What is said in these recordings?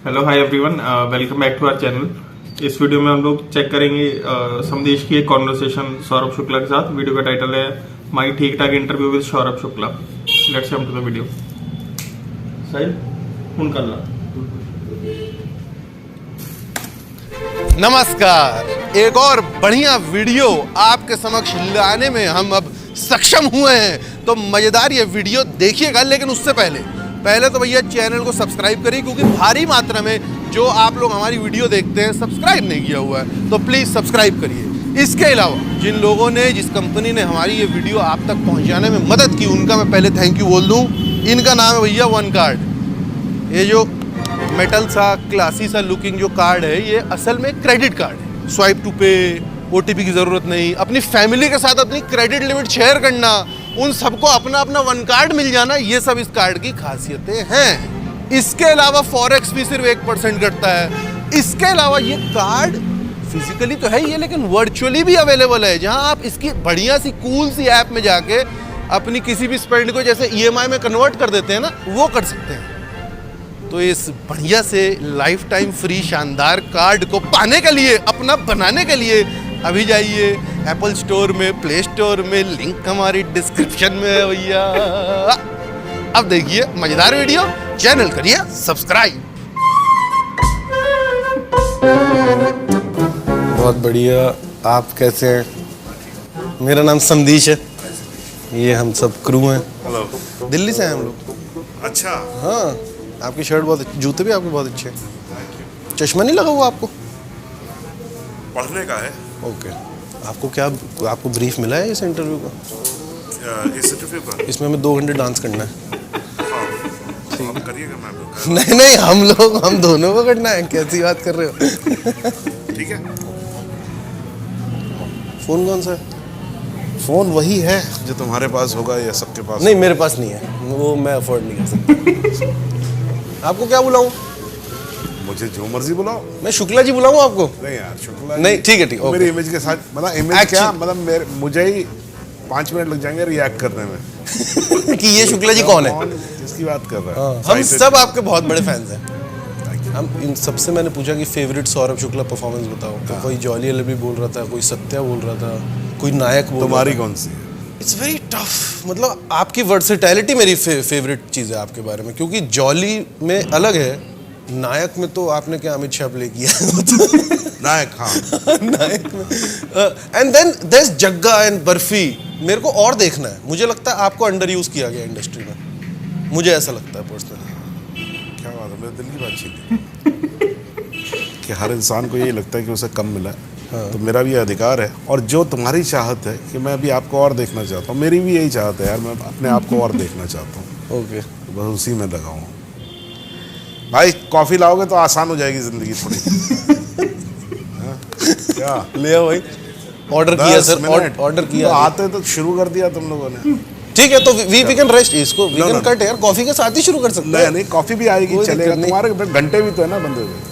Hello hi everyone, welcome back to our channel. इस video में हम लोग चेक करेंगे समदेश की एक कॉन्वर्सेशन सौरभ शुक्ला के साथ। वीडियो का टाइटल है माई ठीक ठाक interview with Saurabh Shukla. Let's come to the video. Sahil phone कर ला। नमस्कार, एक और बढ़िया वीडियो आपके समक्ष लाने में हम अब सक्षम हुए हैं। तो मजेदार ये वीडियो देखिएगा, लेकिन उससे पहले तो भैया चैनल को सब्सक्राइब करिए, क्योंकि भारी मात्रा में जो आप लोग हमारी वीडियो देखते हैं सब्सक्राइब नहीं किया हुआ है, तो प्लीज़ सब्सक्राइब करिए। इसके अलावा जिन लोगों ने, जिस कंपनी ने हमारी ये वीडियो आप तक पहुंचाने में मदद की, उनका मैं पहले थैंक यू बोल दूं। इनका नाम है भैया वन कार्ड। ये जो मेटल सा क्लासी सा लुकिंग जो कार्ड है, ये असल में क्रेडिट कार्ड है। स्वाइप टू पे, ओटीपी की ज़रूरत नहीं, अपनी फैमिली के साथ अपनी क्रेडिट लिमिट शेयर करना, उन सबको अपना अपना वन कार्ड मिल जाना, ये सब इस कार्ड की खासियतें हैं। इसके अलावा फॉरेक्स भी सिर्फ 1% कटता है। इसके अलावा ये कार्ड फिजिकली तो है ये, लेकिन वर्चुअली भी अवेलेबल है, जहां आप इसकी बढ़िया सी कूल सी ऐप में जाके अपनी किसी भी स्पेंड को जैसे EMI में कन्वर्ट कर देते हैं ना, वो कर सकते हैं। तो इस बढ़िया से लाइफ टाइम फ्री शानदार कार्ड को पाने के लिए, अपना बनाने के लिए अभी जाइए एप्पल स्टोर में, प्ले स्टोर में, लिंक हमारी डिस्क्रिप्शन में है भैया। अब देखिए मजेदार वीडियो, चैनल करिए सब्सक्राइब। बहुत बढ़िया, आप कैसे हैं? मेरा नाम संदेश है, ये हम सब क्रू हैं। हेलो। दिल्ली से हैं हम लोग। अच्छा। हाँ, आपकी शर्ट बहुत, जूते भी आपके बहुत अच्छे हैं। चश्मा नहीं लगा हुआ आपको? पढ़ने का है। ओके। आपको क्या, आपको ब्रीफ मिला है इस इंटरव्यू का? इस इंटरव्यू का? इसमें हमें 2 घंटे डांस करना है। हाँ, तो हम करिएगा, मैं आपको नहीं नहीं, हम दोनों को करना है। कैसी बात कर रहे हो? ठीक है। फोन कौन सा है? फोन वही है जो तुम्हारे पास होगा या सबके पास? नहीं, मेरे पास नहीं है, वो मैं अफोर्ड नहीं कर सकता। आपको क्या बुलाऊं? मुझे जो मर्जी बुलाओ। मैं शुक्ला जी बुलाऊं आपको? नहीं यार, शुक्ला नहीं, ठीक है, ठीक है। मेरी इमेज के साथ, मतलब इमेज क्या, मतलब मुझे ही 5 मिनट लग जाएंगे रिएक्ट करने में कि ये शुक्ला जी कौन है, किसकी बात कर रहा है। हम सब आपके बहुत बड़े फैंस हैं। हम इन सबसे मैंने पूछा कि फेवरेट सौरभ शुक्ला परफॉर्मेंस बताओ, तो कोई जॉली एलबी बोल रहा था, कोई सत्या बोल रहा था, कोई नायक बोल रहा था। तुम्हारी कौन सी है? It's very tough. मतलब आपकी वर्सेटैलिटी मेरी फेवरेट चीज़ है आपके बारे में, क्योंकि जॉली में अलग है, नायक में तो आपने क्या अमित शाह प्ले किया नायक, हाँ। नायक में and then there is Jagga and Barfi. मेरे को और देखना है। मुझे लगता है आपको अंडर यूज किया गया इंडस्ट्री में, मुझे ऐसा लगता है पर्सनली। क्या बात है, मेरे दिल की बातचीत है कि हर इंसान को यही लगता है कि उसे कम मिला है। हाँ। तो मेरा भी ये अधिकार है, और जो तुम्हारी चाहत है कि मैं भी आपको और देखना चाहता हूँ, मेरी भी यही चाहत है यार, मैं अपने आप को और देखना चाहता हूँ। ओके, तो बस उसी में लगा हूँ भाई। कॉफी लाओगे तो आसान हो जाएगी जिंदगी थोड़ी। हाँ? क्या ले आओ भाई। ऑर्डर किया सर, ऑर्डर किया। तो आते तो शुरू कर दिया तुम लोगों ने। ठीक है, तो वी कैन रेस्ट इसको, वी कैन कट यार। कॉफी के साथ ही शुरू कर सकते हैं। नहीं, कॉफी भी आएगी, चलेगा। तुम्हारे घंटे भी तो है ना बंदे हुए।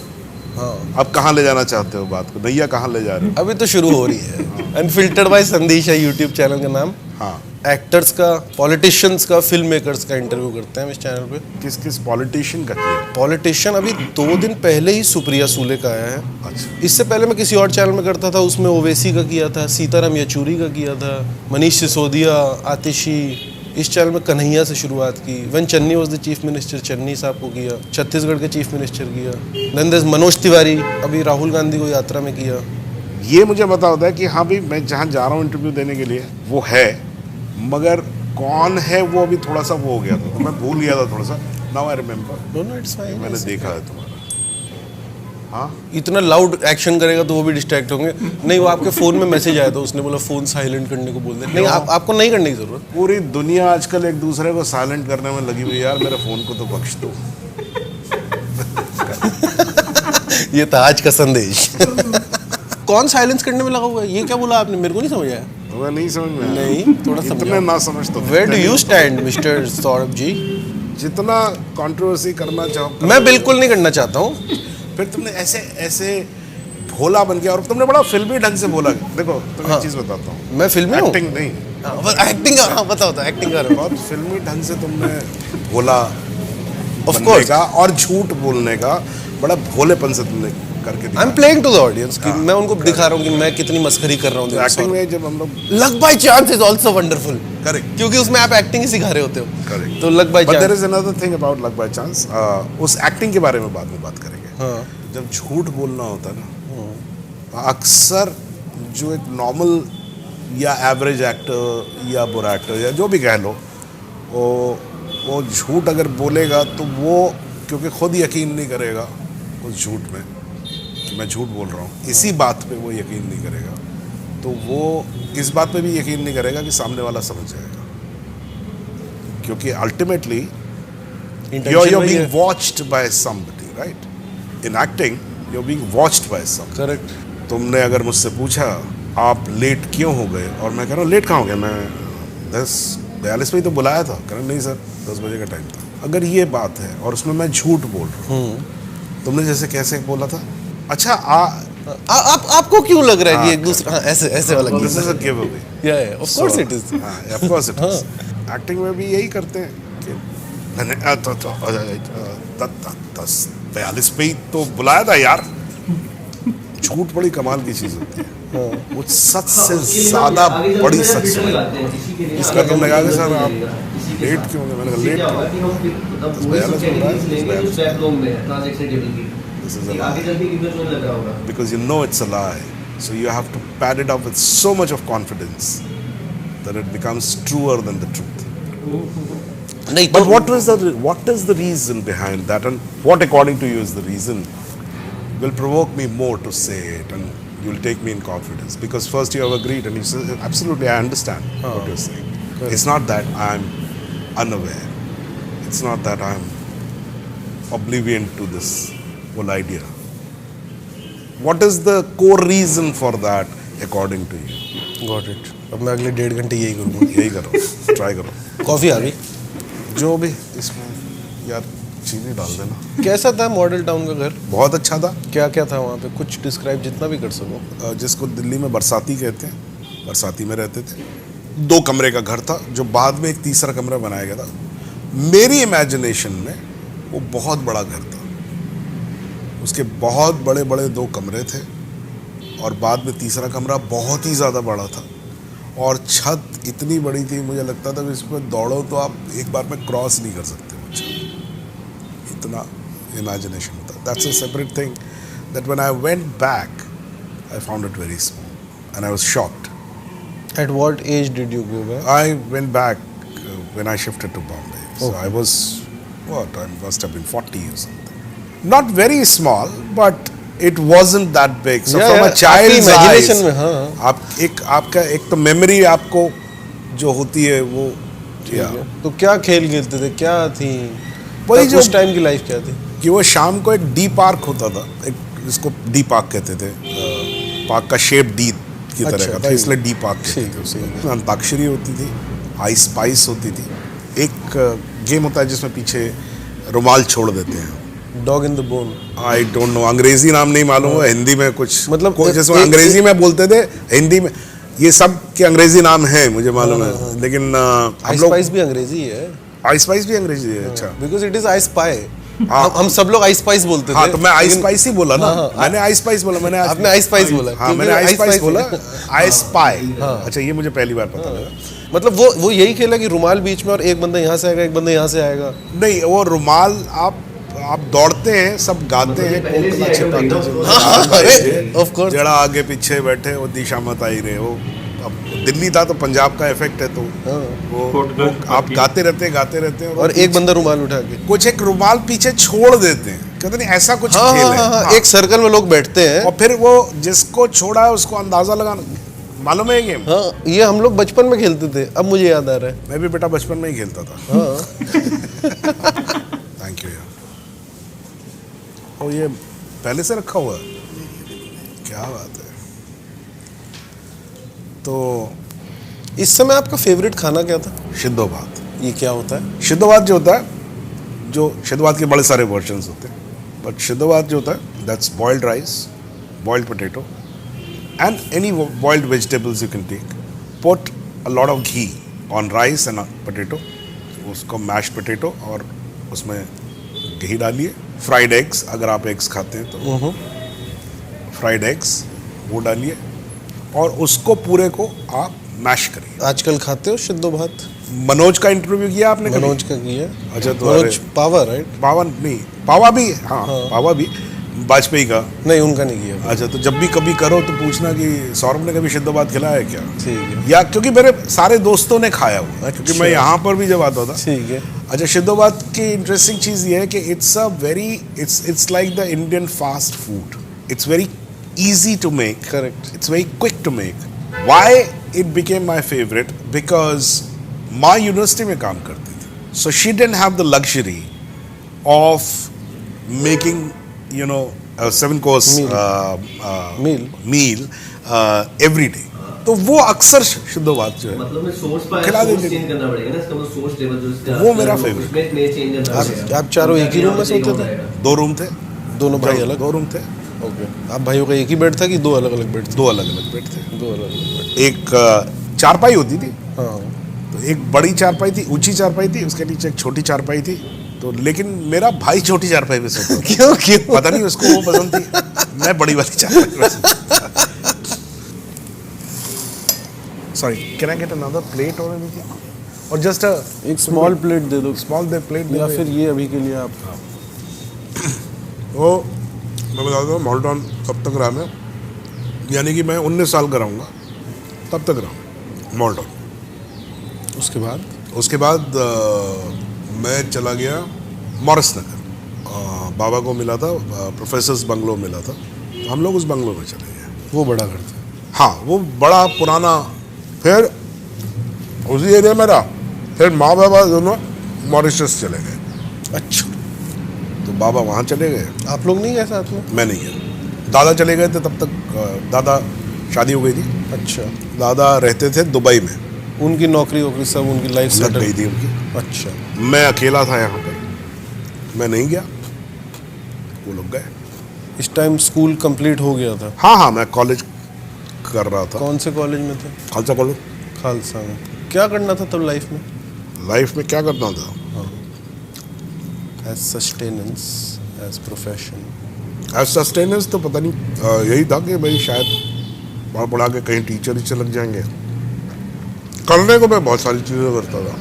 हाँ, अब कहाँ ले जाना चाहते हो बात को? नैया कहाँ ले जा रहे हो? अभी तो शुरू हो रही है। अनफिल्टर्ड बाय संदेश है यूट्यूब चैनल का नाम। हाँ। एक्टर्स का, पॉलिटिशियंस का, फिल्म मेकर्स का इंटरव्यू करते हैं हम इस चैनल पे। किस किस पॉलिटिशियन का किया? पॉलिटिशियन अभी 2 दिन पहले ही सुप्रिया सूले का आया है। अच्छा। इससे पहले मैं किसी और चैनल में करता था, उसमें ओवैसी का किया था, सीताराम येचूरी का किया था, मनीष सिसोदिया, आतिशी। इस चैनल में कन्हैया से शुरुआत की। When Channi was the chief minister, Channi sahab को किया। छत्तीसगढ़ के चीफ मिनिस्टर किया। Then there is Manoj Tiwari, अभी राहुल गांधी को यात्रा में किया। ये मुझे बता होता है कि हाँ भाई, मैं जहाँ जा रहा हूँ इंटरव्यू देने के लिए वो है, मगर कौन है वो अभी थोड़ा सा वो हो गया था, तो मैं भूल गया था थोड़ा सा। Now I remember. No it's fine, मैंने देखा है तुम्हारा। हाँ, इतना लाउड एक्शन करेगा तो वो भी डिस्ट्रैक्ट होंगे। नहीं, वो आपके फ़ोन में मैसेज आया था, उसने बोला फ़ोन साइलेंट करने को बोल दे। नहीं, आपको नहीं करने की ज़रूरत। पूरी दुनिया आजकल एक दूसरे को साइलेंट करने में लगी हुई है यार, मेरे फ़ोन को तो बख्श दो। ये था आज का संदेश। कौन साइलेंस करने में लगा हुआ है? ये क्या बोला आपने? मेरे को नहीं समझ आया। तुम्हें नहीं समझ में आया? नहीं, थोड़ा इतने ना समझ तो। Where do you stand mister Saurabh ji? जितना कंट्रोवर्सी करना चाहो मैं बिल्कुल नहीं करना चाहता हूँ। फिर तुमने ऐसे ऐसे भोला बन गया, और तुमने बड़ा फिल्मी ढंग से बोला। देखो तुम्हें एक चीज बताता हूँ, मैं फिल्मी हूँ। एक्टिंग नहीं, एक्टिंग, हाँ बताओ, एक्टिंग कर रहा हूँ। बहुत फिल्मी ढंग से तुमने भोला Of बनने course. का और झूठ बोलने का बड़ा भोलेपन से तुमने करके आई एम दिखाया। प्लेइंग टू द ऑडियंस कि मैं उनको दिखा रहा हूँ कि मैं कितनी मस्खरी कर रहा हूँ तो एक्टिंग में जब हम लोग luck by chance is also wonderful, correct क्योंकि उसमें आप एक्टिंग ही सिखा रहे होते हो। करेक्ट तो luck by but there chance. Is another thing about luck by chance, उस एक्टिंग के बारे में बाद में बात करेंगे। हाँ जब झूठ बोलना होता है ना, अक्सर जो एक नॉर्मल या एवरेज एक्टर या बुरा एक्टर या जो भी कह लो, वो झूठ अगर बोलेगा तो वो क्योंकि खुद यकीन नहीं करेगा उस झूठ में कि मैं झूठ बोल रहा हूँ, इसी बात पे वो यकीन नहीं करेगा, तो वो इस बात पे भी यकीन नहीं करेगा कि सामने वाला समझ जाएगा, क्योंकि ultimately you're being watched by somebody, right? In acting, you're being watched by someone. Correct. तुमने अगर मुझसे पूछा आप लेट क्यों हो गए, और मैं कह रहा हूँ लेट कहाँ हो गया, मैं 10:42 में ही तो बुलाया था, कह रहा नहीं सर 10 बजे का टाइम था। अगर ये बात है और उसमें मैं झूठ बोल रहा हूँ, तुमने जैसे कैसे बोला था, अच्छा आपको क्यों लग रहा है कि एक दूसरा ऐसे ऐसे वाला this is a give away, या of course it is. Of course it is. Acting में भी यही करते हैं कि मैंने 10:42 पे ही तो बुलाया था यार। झूठ बड़ी कमाल की चीज होती है, वो सच से ज्यादा बड़ी सच है। इसका तुमने कहा कि सर आप लेट क्यों गए, मैंने कहा late because you know it's a lie, so you have to pad it up with so much of confidence that it becomes truer than the truth. नहीं But what is the reason behind that, and what according to you is the reason will provoke me more to say it, and you'll take me in confidence, because first you have agreed and you say absolutely I understand what you're saying. It's not that I'm unaware, it's not that I'm oblivion to this whole idea. What is the core reason for that according to you? Got it. अब मैं अगले 1.5 घंटे यही करूँगा। यही करो, try करो। Coffee आ गई। जो भी इसमें यार चीनी डाल देना। कैसा था मॉडल टाउन का घर? बहुत अच्छा था। क्या क्या था वहाँ पे, कुछ डिस्क्राइब जितना भी कर सको। जिसको दिल्ली में बरसाती कहते हैं, बरसाती में रहते थे। 2 कमरे का घर था जो बाद में एक तीसरा कमरा बनाया गया था। मेरी इमेजिनेशन में वो बहुत बड़ा घर था, उसके बहुत बड़े बड़े 2 कमरे थे और बाद में तीसरा कमरा बहुत ही ज़्यादा बड़ा था, और छत इतनी बड़ी थी मुझे लगता था कि इस पर दौड़ो तो आप एक बार में क्रॉस नहीं कर सकते वो छत, इतना इमेजिनेशन होता। That's a separate thing that when I went back I found it very small and I was shocked. At what age did you go back? I went back when I shifted to Bombay. So I was, I must have been 40 or something. Not very small, but it wasn't that big. So from a child's imagination eyes, में, हाँ। आपका एक तो memory आपको जो होती है वो, तो क्या खेल खेलते थे, क्या थी वही जो उस टाइम की लाइफ क्या थी? कि वो शाम को एक डी पार्क होता था, एक जिसको डी पार्क कहते थे, पार्क का शेप डी की तरह का था, इसलिए डी पार्क कहते थे उसे। अंताक्षरी होती थी, आई स्पाइस होती थी, एक गेम होता है जिसमें पीछे रुमाल छोड़ देते हैं, dog in the bone. I don't know, अंग्रेजी नाम नहीं मालूम है, हिंदी में कुछ मतलब जैसे अंग्रेजी में बोलते थे, हिंदी में ये सब के अंग्रेजी नाम है मुझे मालूम है, लेकिन आई स्पाइस भी अंग्रेजी है। आई स्पाइस भी अंग्रेजी है, अच्छा। Because it is I spy. हम सब लोग आई स्पाइस बोलते थे। हाँ, तो मैं आई स्पाइस ही बोला ना, मैंने आई स्पाइस बोला, मैंने आपने आई स्पाइस बोला। हाँ, मैंने आई स्पाइस बोला, आई स्पाई। अच्छा, ये मुझे पहली बार पता लगा। मतलब वो यही खेला कि रुमाल बीच में और एक बंदा यहाँ से आएगा, एक बंदा यहाँ से आएगा। नहीं, वो रुमाल आप दौड़ते हैं, सब गाते हैं, कोकला छिपाते, ऑफ कोर्स, जरा आगे पीछे बैठे वो दिशा मत आई रहे। वो अब दिल्ली था तो पंजाब का इफेक्ट है, तो वो आप गाते रहते हैं और एक बंदा रुमाल उठा के कुछ एक रुमाल पीछे छोड़ देते हैं, कहते नहीं ऐसा कुछ खेल है। हाँ। एक सर्कल में लोग बैठते हैं और फिर वो जिसको छोड़ा है उसको अंदाजा लगाना, मालूम है ये गेम? हाँ, ये हम लोग बचपन में खेलते थे, अब मुझे याद आ रहा है। मैं भी बेटा बचपन में ही खेलता था। थैंक यू यार। और ये पहले से रखा हुआ है, क्या बात है। तो इस समय आपका फेवरेट खाना क्या था? सिद्धो भात। ये क्या होता है? सिद्धो भात जो होता है, जो सिद्धो भात के बड़े सारे वर्जन्स होते हैं, बट सिद्धो भात जो होता है that's boiled rice, boiled potato and any boiled vegetables you can take. Put a lot of ghee on rice and potato. उसको mashed potato और उसमें घी डालिए, फ्राइड एग्स, अगर आप एग्स खाते हैं तो फ्राइड एग्स वो डालिए और उसको पूरे को आप मैश करिए। आजकल खाते हो सिद्धो भात? मनोज का इंटरव्यू किया आपने कभी? मनोज का किया। अच्छा, तो मनोज पावा, राइट? पावा नहीं, पावा भी, हाँ पावा भी, वाजपेयी का। नहीं, उनका नहीं किया। अच्छा, तो जब भी कभी करो तो पूछना कि सौरभ ने कभी सिद्धो भात खिलाया है क्या? ठीक है। या क्योंकि मेरे सारे दोस्तों ने खाया हुआ, क्योंकि मैं यहाँ पर भी जब आता था। ठीक है। अच्छा, सिद्धो भात की इंटरेस्टिंग चीज़ ये है कि it's like the Indian fast food. It's very easy to make. Correct. It's very quick to make. Why it became my favorite? Because माँ यूनिवर्सिटी में काम करती थी, so she didn't have the luxury of making, you know, a 7-course meal every day. तो वो अक्सर सिद्धो भात जो है मतलब में सोर्स पर खिला देते चेंज करना पड़ेगा ना, इसका मतलब सोर्स लेवल जो इसका वो मेरा favorite। उसमें नए चेंज करना पड़ेगा। आप चारों एक ही रूम में सोते थे? 2 रूम थे, दोनों भाई अलग? 2 रूम थे। ओके। आप भाइयों का एक ही बेड था कि 2 अलग अलग बेड थे? 2 अलग अलग बेड थे। 2 अलग अलग बेड। एक चारपाई होती थी, हाँ। तो एक बड़ी चारपाई थी, ऊंची चारपाई थी, उसके नीचे एक छोटी चारपाई थी। तो लेकिन मेरा भाई छोटी चारपाई पे सोता था। क्यों? पता नहीं, उसको वो पसंद थी, मैं बड़ी वाली चारपाई पे सोता था। Sorry, can I get another plate और एनीथिंग? और जस्ट एक स्मॉल प्लेट दे दो। स्मॉल प्लेट या फिर ये अभी के लिए आप। वो मैं बताता हूँ, मॉल्टन कब तक रहा मैं, यानी कि मैं 19 साल का रहूँगा तब तक रहा मॉल्टन। उसके बाद मैं चला गया मॉरिस नगर, बाबा को मिला था, प्रोफेसर्स बंगलो मिला था, तो हम लोग उस बंगलो में चले गए। वो बड़ा घर था? हाँ, वो बड़ा पुराना। फिर उसी एरिया में रहा, फिर माँ बाबा दोनों मॉरिशस चले गए। अच्छा। तो बाबा वहाँ चले गए, आप लोग नहीं गए साथ में? मैं नहीं गया। दादा चले गए थे, तब तक दादा शादी हो गई थी। अच्छा। दादा रहते थे दुबई में, उनकी नौकरी वोकरी सब, उनकी लाइफ लग सेटल गई थी उनकी। अच्छा। मैं अकेला था यहाँ पे, मैं नहीं गया, वो लोग गए। इस टाइम स्कूल कंप्लीट हो गया था? हाँ, मैं कॉलेज कर रहा था। कौन से कॉलेज में थे? खालसा कॉलेज। खालसा में। क्या करना था तब लाइफ में? लाइफ में क्या करना था? As sustenance, as profession? As sustenance तो पता नहीं, यही था कि भाई शायद पढ़ा के कहीं टीचर ही लग जाएंगे। करने को मैं बहुत सारी चीज़ें करता था।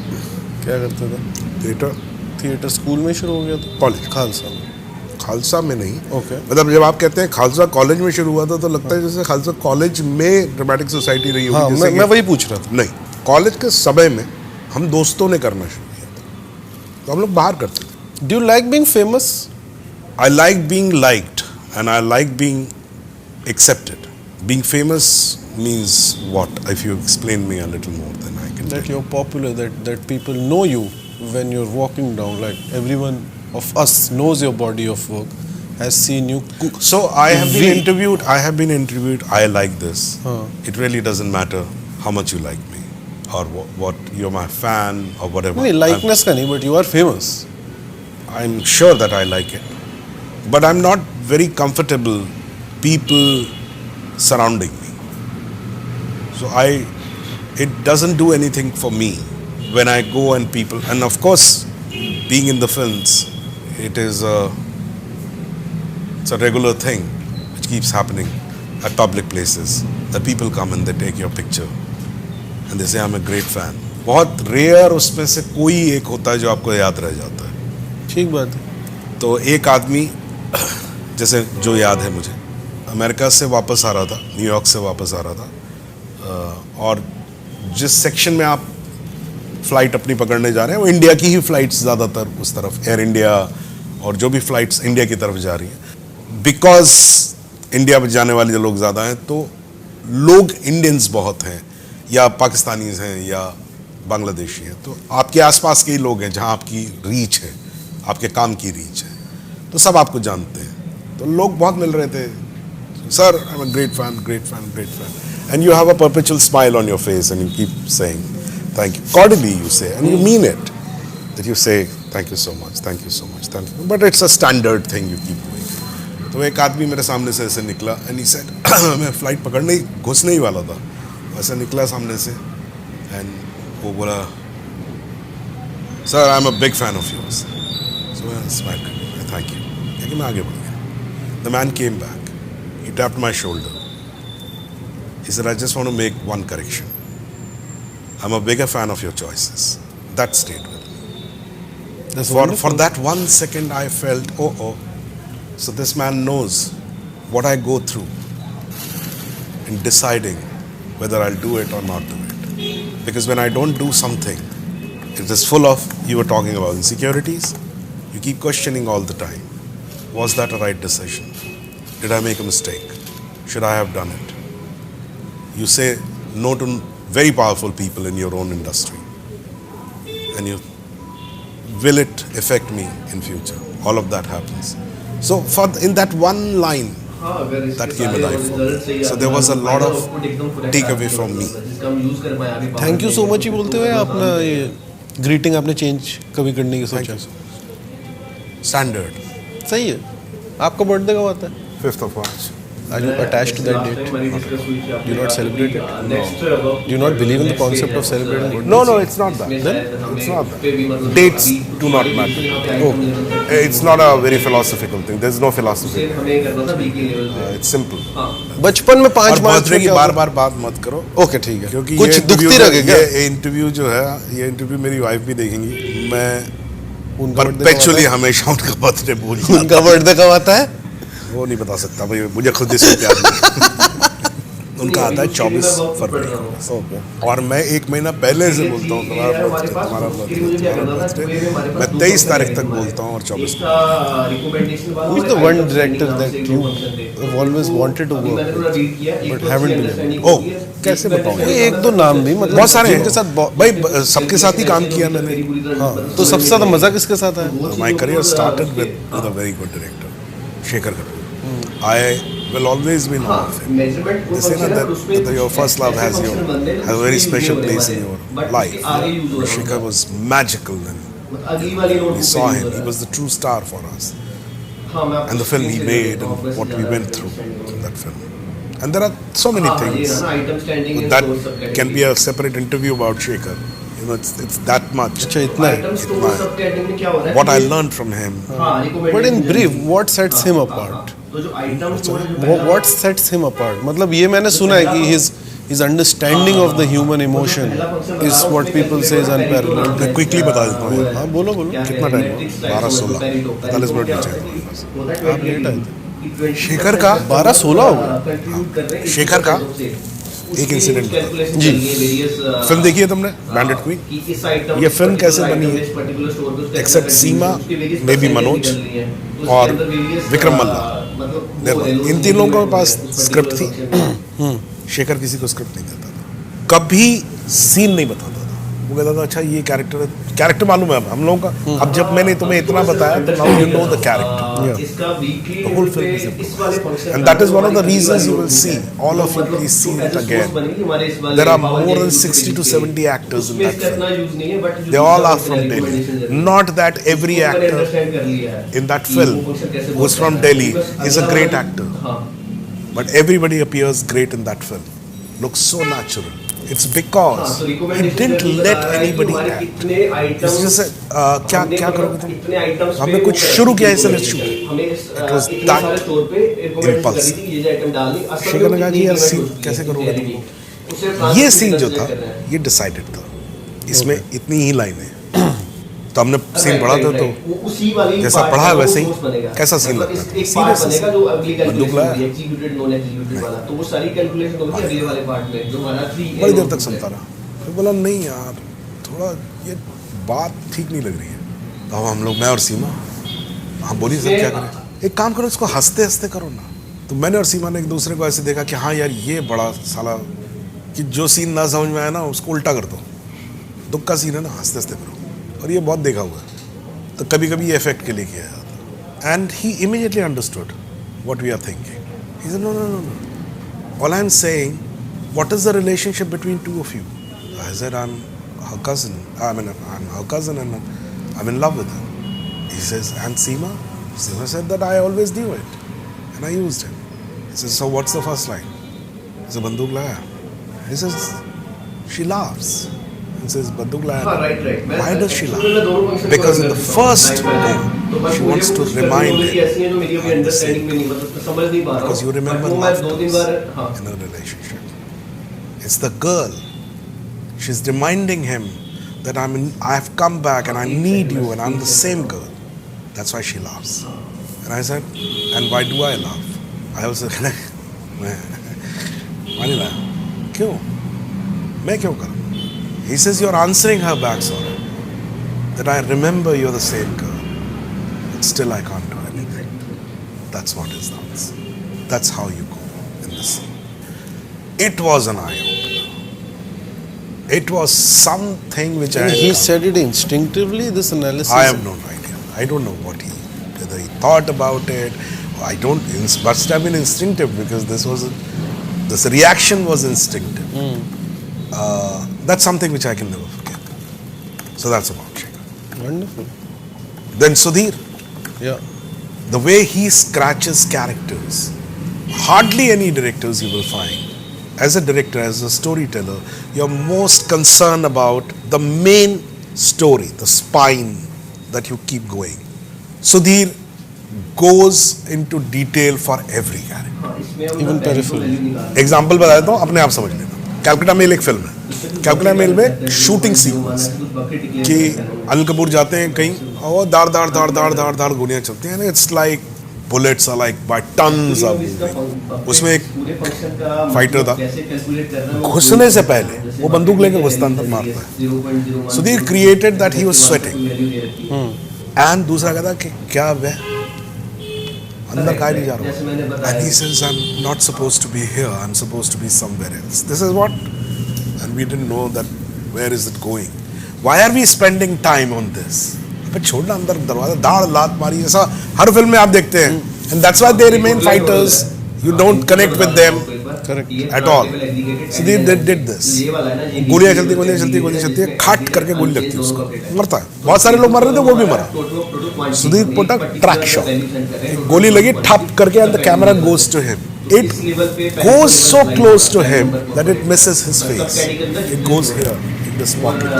क्या करते थे? थिएटर स्कूल में शुरू हो गया था? कॉलेज? खालसा में? खालसा में नहीं। ओके। मतलब जब आप कहते हैं खालसा कॉलेज में शुरू हुआ था, तो लगता है जैसे खालसा कॉलेज में ड्रामेटिक सोसाइटी रही हाँ, होगी। मैं वही पूछ रहा था। नहीं, कॉलेज के समय में हम दोस्तों ने करना शुरू किया था, तो हम लोग बाहर करते थे। Do you like being famous? I like being liked and I like being accepted. Being famous means what? If you explain me a little more, then I can. That you're popular, that people know you when you're walking down. Like everyone of us knows your body of work, has seen you. So I have been interviewed. I like this. It really doesn't matter how much you like me, or what you're my fan or whatever. नहीं, likeness का नहीं, but you are famous. I'm sure that I like it, but I'm not very comfortable people surrounding me. So it doesn't do anything for me when I go and people, and of course, being in the films, it's a regular thing which keeps happening at public places, that people come and they take your picture and they say I'm a great fan. बहुत rare उसमें से कोई एक होता है जो आपको याद रह जाता है। ठीक बात है। तो एक आदमी, जैसे जो याद है मुझे, अमेरिका से वापस आ रहा था, न्यूयॉर्क से वापस आ रहा था, और जिस सेक्शन में आप फ़्लाइट अपनी पकड़ने जा रहे हैं वो इंडिया की ही फ़्लाइट्स ज़्यादातर उस तरफ, एयर इंडिया और जो भी फ़्लाइट्स इंडिया की तरफ जा रही हैं, बिकॉज इंडिया में जाने वाले लोग ज़्यादा हैं, तो लोग इंडियंस बहुत हैं, या पाकिस्तानीज हैं या बांग्लादेशी हैं, तो आपके आसपास के ही लोग हैं जहाँ आपकी रीच है, आपके काम की रीच है, तो सब आपको जानते हैं। तो लोग बहुत मिल रहे थे, sir I am a great fan, great fan, great fan, and you have a perpetual smile on your face and you keep saying thank you, cordially you say, and you mean it, that you say thank you so much, thank you so much, thank you, but it's a standard thing, you keep doing. तो एक आदमी मेरे सामने से ऐसे निकला and he said, मैं flight पकड़ने ही घुसने ही वाला था, ऐसे निकला सामने से एंड वो बोला, sir I am a big fan of yours. So I smiled, thank you. लेकिन मैं आगे बढ़ गया. The man came back. He tapped my shoulder. He said, I just want to make one correction. I'm a bigger fan of your choices. That stayed with me. That's For wonderful. that 1 second, I felt, oh. So this man knows what I go through in deciding whether I'll do it or not do it. Because when I don't do something, it is full of, you were talking about insecurities, you keep questioning all the time. Was that a right decision? Did I make a mistake? Should I have done it? You say no to very powerful people in your own industry. And you will it affect me in future? All of that happens. So in that one line, हाँ, अगर इसके that came सारे alive for me. results से ही So आपका there was a lot of output एकदम correct takeaway आता from है, me. जिसका हम use कर पाए आगे थैंक यू सो मच ही तो बोलते हुए अपना ये ग्रीटिंग आपने चेंज कभी करने की सोचा. Standard. सही है. आपका बर्थडे कब आता है? 5th of March. Are you attached to that date? Do you not celebrate it? Do you not believe in the concept of celebrating it? No, it's not that. It's not that. Dates do not matter. Oh, It's not a very philosophical thing. There's no philosophy. हमें करना था week level पे. It's simple. बचपन में 5 और मार्च birthday की क्या बार होता बार बात मत करो. है? ओके ठीक है. क्योंकि कुछ दुखती रहे क्या? ये इंटरव्यू जो है, ये इंटरव्यू मेरी वाइफ भी देखेंगी. मैं उनका birthday कब परपेचुअली आता हमेशा उनका बर्थडे भूल है? जाता उनका बर्थडे कब आता है? वो नहीं बता सकता भाई, मुझे खुद इसमें प्यार नहीं. उनका आता है 24 फरवरी को. ओके. और मैं 1 महीना पहले से बोलता हूँ तुम्हारा बर्थडे. मैं 23 तारीख तक बोलता हूँ और 24 को. Who's the one director that you have always wanted to work with but haven't been able? ओह, कैसे बताऊँ? कोई 1-2 नाम भी मतलब बहुत सारे हैं. जिनके साथ भाई सबके साथ ही काम किया मैंने. हाँ, तो सबसे ज्यादा मजा किसके साथ है? My career started with a very good director, Shekhar Kapoor. I will always be in awe of him. They say that your first love has a very special place in your life. Shekhar was magical and we saw him. He was the true star for us. And the film he made and what we went through in that film. And there are so many things that can be a separate interview about Shekhar. You know, it's that much. अच्छा इतना है. What I learned from him. But in brief, what sets him apart? What sets him apart? मतलब ये मैंने सुना है कि his understanding of the human emotion is what people say is unparalleled. मैं क्विकली बता देता हूँ. हाँ बोलो बोलो. कितना टाइम हुआ? 12-16 45 मिनट बचे. आप लेट आए थे. शेखर का 12-16 हो गए. शेखर का एक इंसिडेंट जी. फिल्म देखी है तुमने, बैंडेड क्वीन? ये फिल्म कैसे बनी है? Except Seema, maybe Manoj और विक्रम मल्ला, इन 3 लोगों के पास स्क्रिप्ट थी. शेखर किसी को स्क्रिप्ट नहीं देता था, कभी सीन नहीं बताता था. वो कहता था अच्छा ये कैरेक्टर है, कैरेक्टर मालूम है हम लोगों का. अब जब मैंने तुम्हें इतना बताया तो now you know the character. The whole film is improvised. And that is one of the reasons you will see, all of you please see it again. There are more than 60 to 70 actors in that film. They all are from Delhi. Not that every actor in that film who is from Delhi is a great actor. But everybody appears great in that film. Looks so natural. It's because he didn't let anybody act. It's just क्या करोगे तुम? हमने कुछ शुरू किया ऐसे let's shoot. It was that impulse. Shekhar ने कहा कि यार सीन कैसे करोगे तुम? ये सीन जो था ये डिसाइडेड था. इसमें इतनी ही लाइनें. तो हमने सीन पढ़ा था तो जैसा पढ़ा है वैसे ही कैसा सीन लगता था. सीरियस बंदूक लाया, बड़ी देर तक सुनता रहा. फिर बोला नहीं यार थोड़ा ये बात ठीक नहीं लग रही है. तो अब हम लोग, मैं और सीमा, हाँ बोलिए सर क्या करें? एक काम करो, इसको हंसते हंसते करो ना. तो मैंने और सीमा ने एक दूसरे को ऐसे देखा कि हाँ यार ये बड़ा साला, कि जो सीन ना समझ में आया ना उसको उल्टा कर दो. दुख का सीन है ना, हंसते हंसते करो. और ये बहुत देखा हुआ है. तो कभी कभी ये इफेक्ट के लिए किया जाता है. And he immediately understood what we are thinking. He said no no no no, all I am saying what is the relationship between two of you? I said I am her cousin. I mean, I'm her cousin and I'm in love with her. He says, and Seema? Seema said that I always knew it. And I used it. He says, so what's the first line? He says, Banduk laya. He says, she laughs. He says, Banduk laya. Right. Why does she laugh? Because in the first तो बस She मुझे wants to कुछ remind terminology him ऐसी है जो मेरी अभी understanding में नहीं, मतलब समझ नहीं पा रहा हूँ। because you remember बट वो मैं love 2-3 बार, हाँ, in a relationship. It's the girl. She's reminding him that I've come back and I need you and I'm the same girl. That's why she laughs. And I said, and why do I laugh? I was like, why do I? क्यों? मैं क्यों करूँ? He says you're answering her back, sorry. That I remember you're the same girl. But still I can't do anything. That's what is dance. That's how you go in the scene. It was an eye-opener. It was something which I He said it instinctively, this analysis. I have no idea. I don't know whether he thought about it. I don't. It must have been instinctive because this reaction was instinctive. That's something which I can never forget. So that's about Shekhar. Wonderful. Then Sudhir, Yeah. the way he scratches characters, hardly any directors you will find. As a director, as a storyteller, you're most concerned about the main story, the spine that you keep going. Sudhir goes into detail for every character. हाँ, इसमें हम Even ना पहली peripheral. value निकाल, example बता देता हूँ, अपने आप समझ लेना। कैलकाटा मेल एक फिल्म है। कैलकाटा मेल में शूटिंग सीक्वेंस कि अनिल कपूर जाते हैं कहीं और दाड़ दाड़ दाड़ दाड़ दाड़ दाड़ गोलियां चलती हैं। It's like bullets are like by tons of. उसमें एक फाइटर था, घुसने से पहले वो बंदूक लेके घुसता अंदर मारता है। Sudhir created that he was sweating and दूसरा कहता कि क्या वे अंदर काहे नहीं जा रहा हूँ? And he says I'm not supposed to be here, I'm supposed to be somewhere else. This is what, and we didn't know that where is it going. Why are we spending time on this? अबे छोड़ना अंदर दरवाजा दाड़ लात मारी ऐसा हर film में आप देखते हैं and that's why they remain fighters. You don't connect with them at all. So they did this. गोलियां चलती है, खाट करके गोली लगती है उसको, मरता है। बहुत सारे लोग मर रहे थे, वो भी मरा। Sudhir put a track shot. गोली लगी ठप करके and the camera goes to him. It goes so close to him that it misses his face. It goes here in this pocket.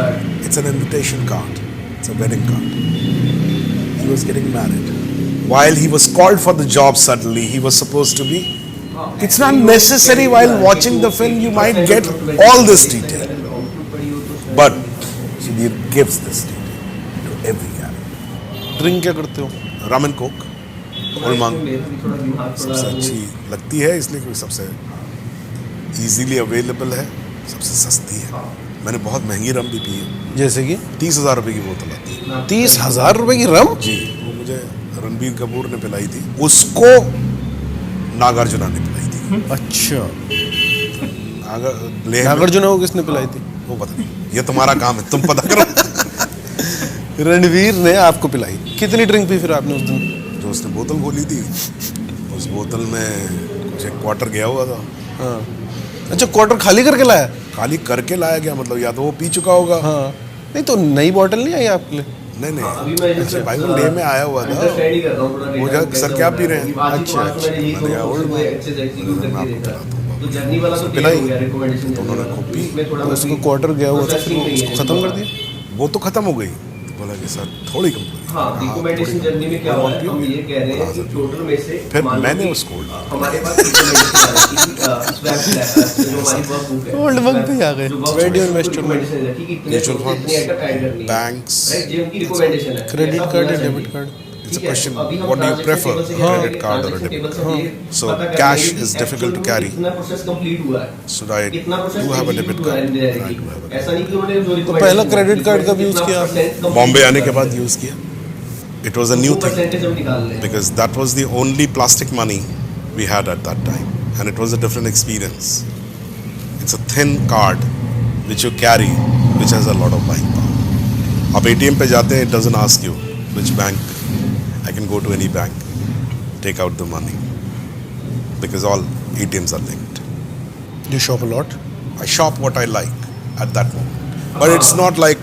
It's an invitation card. It's a wedding card. He was getting married. While he was called for the job suddenly, he was supposed to be. It's not necessary while watching the film you might get all this detail. But Sudhir gives this detail to every character. Drink क्या करते हो? Rum and Coke, Old Monk, सबसे अच्छी लगती है इसलिए क्योंकि सबसे easily available है, सबसे सस्ती है। मैंने बहुत महंगी रम भी पी है। जैसे कि 30,000 रुपए की बोतल आती है। 30,000 रुपए की रम? जी, वो मुझे रणबीर कपूर ने पिलाई थी, उसको नागार्जुना ने पिलाई थी। अच्छा, लेह में- नागार्जुना को किसने पिलाई थी? वो पता नहीं, ये तुम्हारा काम है, तुम पता करो। रणवीर ने आपको पिलाई। कितनी ड्रिंक पी फिर आपने उस दिन? जो उसने बोतल खोली थी, उस बोतल में कुछ एक क्वार्टर गया हुआ था। हाँ। अच्छा, क्वार्टर खाली करके लाया? खाली करके लाया गया, मतलब या तो वो पी चुका होगा। हाँ। नहीं तो नई बोतल नहीं आई आपके लिए? नहीं, अच्छा भाई वो लेह में आया हुआ था। वो जब सर क्या पी रहे हैं? अच्छा, मैंने कहा ओल्ड मैं आपको पिलाता हूँ। पिलाई तो उन्होंने खूब पी, तो उसको क्वार्टर गया हुआ था, फिर वो उसको खत्म कर दिया? वो तो खत्म हो गई। बोला कि सर थोड़ी कम पड़ी। हाँ, रिकमेंडेशन जर्नी में क्या हुआ है, हम ये कह रहे हैं कि टोटल में से फिर मान लो मैंने कि उसको हमारे पास रिकमेंडेशन आ रही थी, स्वैप जो हमारी वर्कबुक है, Old work पे आ गए। जो workbook Where do you है, invest your money? recommendation है कि इतने Mutual सोर्सेस, funds, इतने आइटम ऐड करनी है, banks, राइट? ये उनकी रिकमेंडेशन है। क्रेडिट ऐसा कार्ड होना या चाहिए। Debit card? It's a ठीक है, question, अभी हम what do you transaction prefer, table से क्या credit करेंगे? card or a Transaction debit table से ये So पता करेंगे cash कि is difficult to actual carry. कितना प्रोसेस कंप्लीट हुआ है, Should I कितना process do have a debit execute हुआ है card? indirectly। I do have a ऐसा नहीं कि उन्होंने जो तो पहला credit card कब use किया आपने? बॉम्बे आने के बाद यूज किया। It was a new thing percentage हम निकाल रहे हैं। because that was the only plastic money we had at that time, and it was a different experience. It's a thin card which you carry, which has a lot of buying power. आप ATM पे जाते हैं, it doesn't ask you which bank. I can go to any bank, take out the money because all ATMs are linked. You shop a lot? I shop what I like at that moment, but it's not like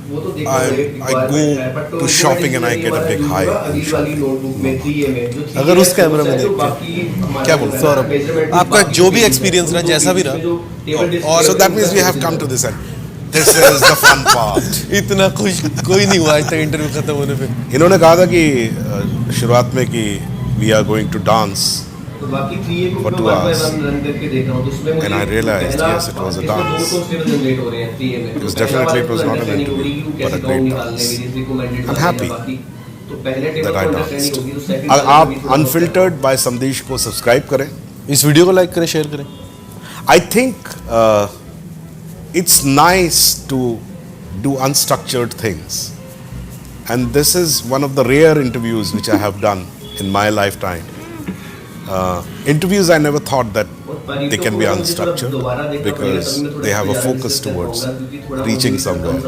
वो तो देखो, I requirement go है, but तो to shopping and I recommendation get a big ये high. वाला अगली वाली notebook में 3A में जो 3A अगर उस कैमरा में है, जो देखते हैं। बाकी हमारे क्या बोल जो है, सौरभ, measurement आपका बाकी जो भी pages experience है, रहा, जैसा भी रहा, जो table और so display that means we have है, come to this end. This is the fun part. इतना खुश कोई नहीं हुआ आज तक इंटरव्यू खत्म होने पे। इन्होंने कहा था कि शुरुआत में कि we are going to dance तो बाकी 3A को For मैं 2 1 by hours. 1 रन करके देख रहा हूँ, तो उसमें मुझे And I realized, पहला, yes, it was a इसमें dance. 2 स्टेबल जनरेट हो रहे हैं 3A में। It was तो पहला definitely, वाला it was तो not an understanding interview, होगी कि but कैसे a गाँव great निकालने dance. में, जिसमें recommended I'm वाले happy हैं बाकी। तो पहले टेबल that को I अंडरस्टैंडिंग danced. होगी, तो सेकंड आप अनफिल्टर्ड बाय संदेश को सब्सक्राइब करें। इस वीडियो को लाइक करें, शेयर करें। I think it's nice to do unstructured things, and this is one of the rare interviews which I have done in my lifetime. Interviews I never thought that they can be unstructured because they have a focus towards reaching somewhere.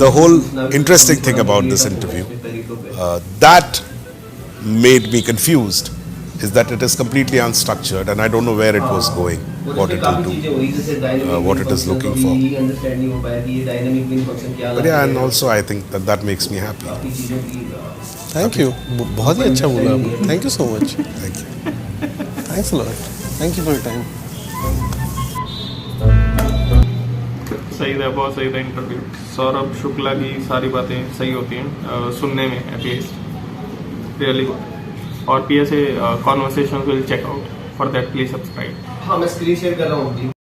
The whole interesting thing about this interview that made me confused is that it is completely unstructured and I don't know where it was going, what it will do, what it is looking for. But yeah, and also I think that that makes me happy. Thank you, बहुत ही अच्छा बोला आपने। Thank you so much. Thank you. Thanks a lot. Thank you for your time. सही था, बहुत सही था interview. Saurabh Shukla की सारी बातें सही होती हैं सुनने में, एटलीस्ट रियली गुड। और PSA conversation will check out, for that please subscribe. हाँ, मैं स्क्रीन शेयर कर रहा हूँ।